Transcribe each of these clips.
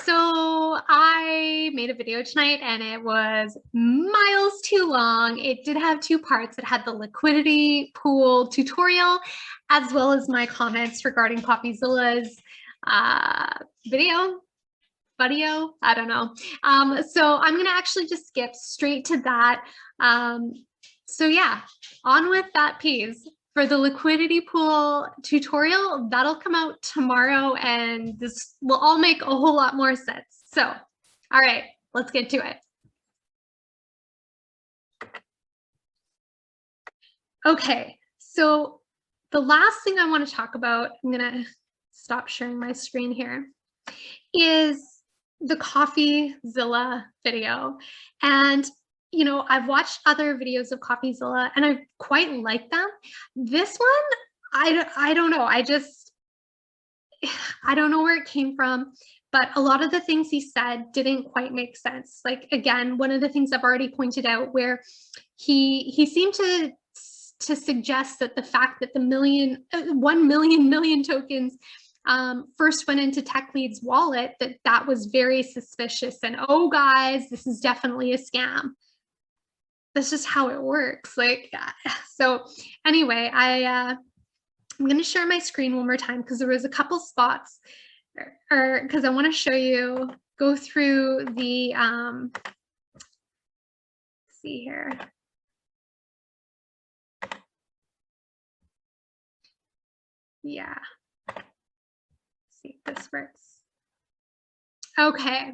So I made a video tonight and it was miles too long. It did have two parts. It had the liquidity pool tutorial, as well as my comments regarding Coffeezilla's video, I don't know. So I'm gonna actually just skip straight to that. So yeah, on with that piece. For the liquidity pool tutorial, that'll come out tomorrow and this will all make a whole lot more sense. So, all right, let's get to it. Okay, so the last thing I want to talk about, I'm gonna stop sharing my screen here, is the Coffeezilla video. And you know, I've watched other videos of Coffeezilla and I quite like them. This one, I don't know. I don't know where it came from, but a lot of the things he said didn't quite make sense. Like, again, one of the things I've already pointed out where he seemed to suggest that the fact that the 1 million tokens first went into Tech Lead's wallet, that was very suspicious. And oh, guys, this is definitely a scam. That's just how it works. Like, so anyway, I'm going to share my screen one more time because there was a couple spots, or because I want to show you, go through the, let's see here. Yeah. Let's see if this works. Okay.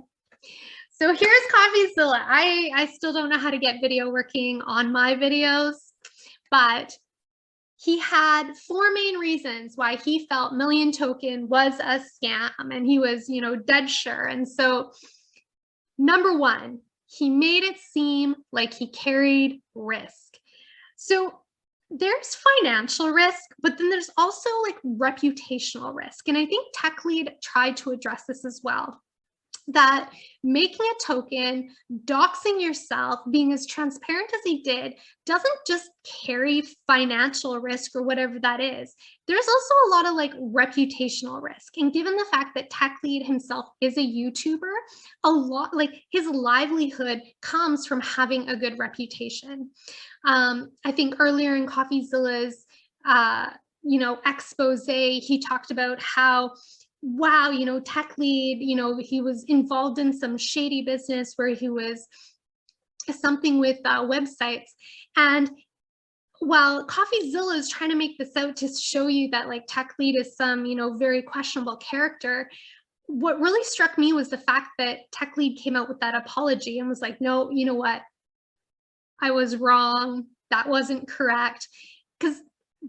So here's Coffeezilla. I still don't know how to get video working on my videos, but he had 4 main reasons why he felt Million Token was a scam, and he was, you know, dead sure. And so, number 1, he made it seem like he carried risk. So there's financial risk, but then there's also like reputational risk. And I think Tech Lead tried to address this as well. That making a token, doxing yourself, being as transparent as he did, doesn't just carry financial risk or whatever that is. There's also a lot of like reputational risk. And given the fact that Tech Lead himself is a YouTuber, a lot, like his livelihood comes from having a good reputation. I think earlier in Coffeezilla's, you know, expose, he talked about how, wow, you know, Tech Lead, you know, he was involved in some shady business where he was something with websites. And while Coffeezilla is trying to make this out to show you that like Tech Lead is some, you know, very questionable character, what really struck me was the fact that Tech Lead came out with that apology and was like, no, you know what? I was wrong. That wasn't correct. Because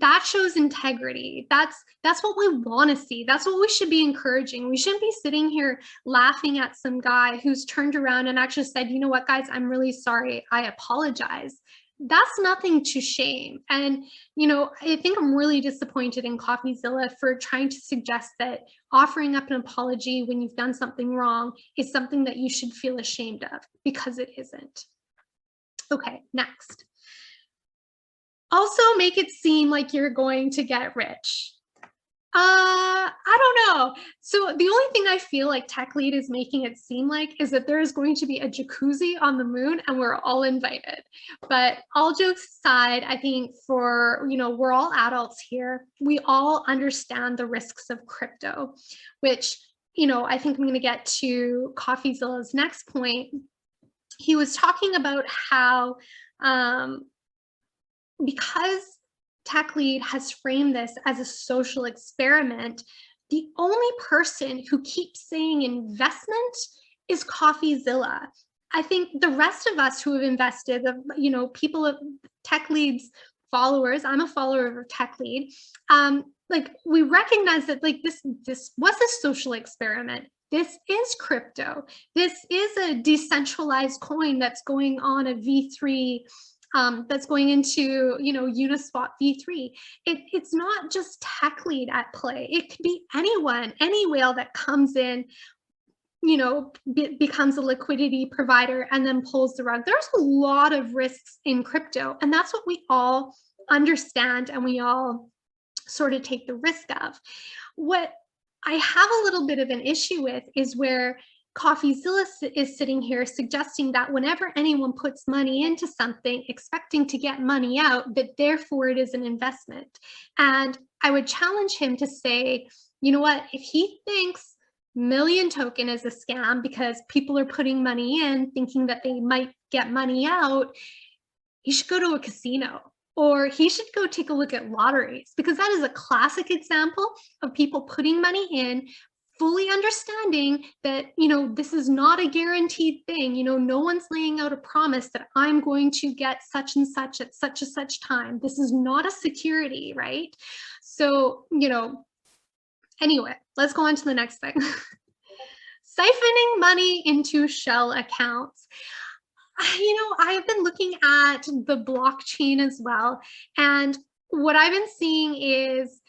that shows integrity. That's what we want to see. That's what we should be encouraging. We shouldn't be sitting here laughing at some guy who's turned around and actually said, you know what, guys, I'm really sorry. I apologize. That's nothing to shame. And, you know, I think I'm really disappointed in Coffeezilla for trying to suggest that offering up an apology when you've done something wrong is something that you should feel ashamed of, because it isn't. Okay, next. Also make it seem like you're going to get rich. I don't know. So the only thing I feel like Tech Lead is making it seem like is that there is going to be a jacuzzi on the moon and we're all invited. But all jokes aside, I think for, you know, we're all adults here. We all understand the risks of crypto, which, you know, I think I'm going to get to Coffeezilla's next point. He was talking about how, because Tech Lead has framed this as a social experiment, the only person who keeps saying investment is Coffeezilla. I think the rest of us who have invested, you know, people of Tech Lead's followers, I'm a follower of Tech Lead, like we recognize that like this was a social experiment. This is crypto. This is a decentralized coin that's going on a V3, that's going into, you know, Uniswap V3. It's not just Tech Lead at play. It could be anyone, any whale that comes in, you know, becomes a liquidity provider and then pulls the rug. There's a lot of risks in crypto, and that's what we all understand and we all sort of take the risk of. What I have a little bit of an issue with is where Coffeezilla is sitting here suggesting that whenever anyone puts money into something, expecting to get money out, that therefore it is an investment. And I would challenge him to say, you know what, if he thinks Million Token is a scam because people are putting money in thinking that they might get money out, he should go to a casino, or he should go take a look at lotteries, because that is a classic example of people putting money in, fully understanding that, you know, this is not a guaranteed thing. You know, no one's laying out a promise that I'm going to get such and such at such and such time. This is not a security, right? So, you know, anyway, let's go on to the next thing. Siphoning money into shell accounts. You know, I've been looking at the blockchain as well. And what I've been seeing is,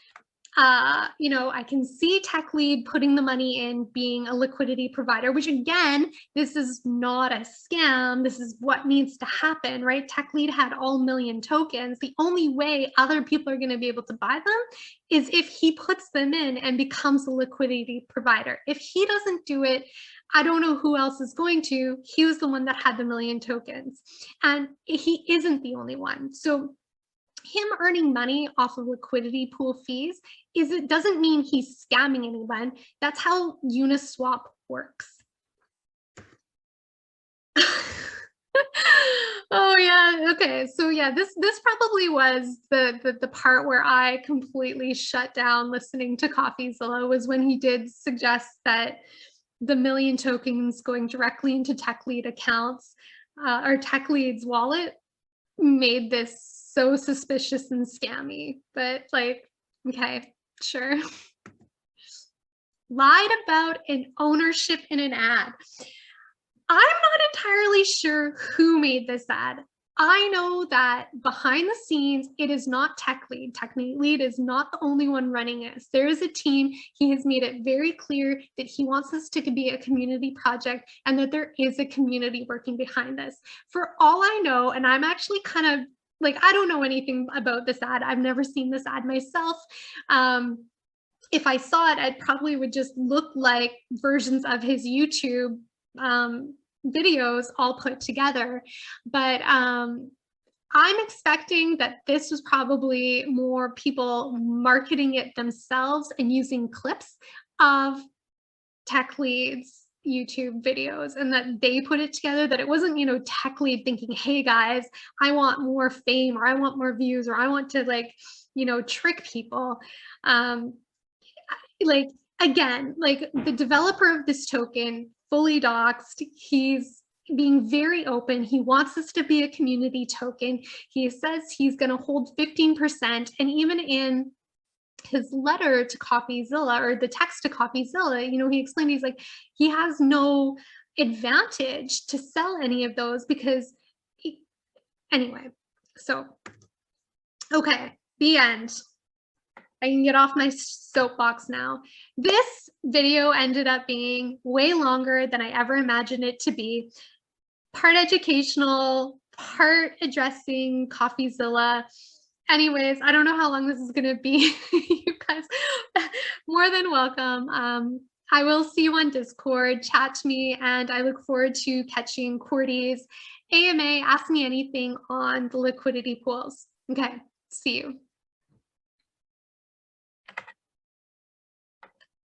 you know, I can see Tech Lead putting the money in, being a liquidity provider, which again, this is not a scam. This is what needs to happen, right? Tech Lead had all Million Tokens. The only way other people are going to be able to buy them is if he puts them in and becomes a liquidity provider. If he doesn't do it, I don't know who else is going to. He was the one that had the Million Tokens, and he isn't the only one. So him earning money off of liquidity pool fees it doesn't mean he's scamming anyone. That's how Uniswap works. Oh yeah, okay. So yeah, this probably was the part where I completely shut down listening to Coffeezilla, was when he did suggest that the Million Tokens going directly into Tech Lead accounts, or Tech Lead's wallet, made this so suspicious and scammy. But like, okay, sure. Lied about an ownership in an ad. I'm not entirely sure who made this ad. I know that behind the scenes, it is not Tech Lead. Tech Lead is not the only one running this. There is a team. He has made it very clear that he wants this to be a community project, and that there is a community working behind this. For all I know, and I'm actually kind of like, I don't know anything about this ad. I've never seen this ad myself. If I saw it, I probably would just look like versions of his YouTube videos all put together. But I'm expecting that this was probably more people marketing it themselves and using clips of Tech Lead's YouTube videos, and that they put it together, that it wasn't, you know, Tech Lead thinking, hey guys, I want more fame, or I want more views, or I want to, like, you know, trick people. Like, again, like, the developer of this token fully doxed. He's being very open. He wants this to be a community token. He says he's going to hold 15%, and even in his letter to Coffeezilla, or the text to Coffeezilla, you know, he explained, he's like, he has no advantage to sell any of those because anyway. So, okay, the end. I can get off my soapbox now. This video ended up being way longer than I ever imagined it to be. Part educational, part addressing Coffeezilla. Anyways, I don't know how long this is going to be. You guys, more than welcome. I will see you on Discord, chat to me, and I look forward to catching Cordy's AMA, Ask Me Anything on the liquidity pools. Okay, see you.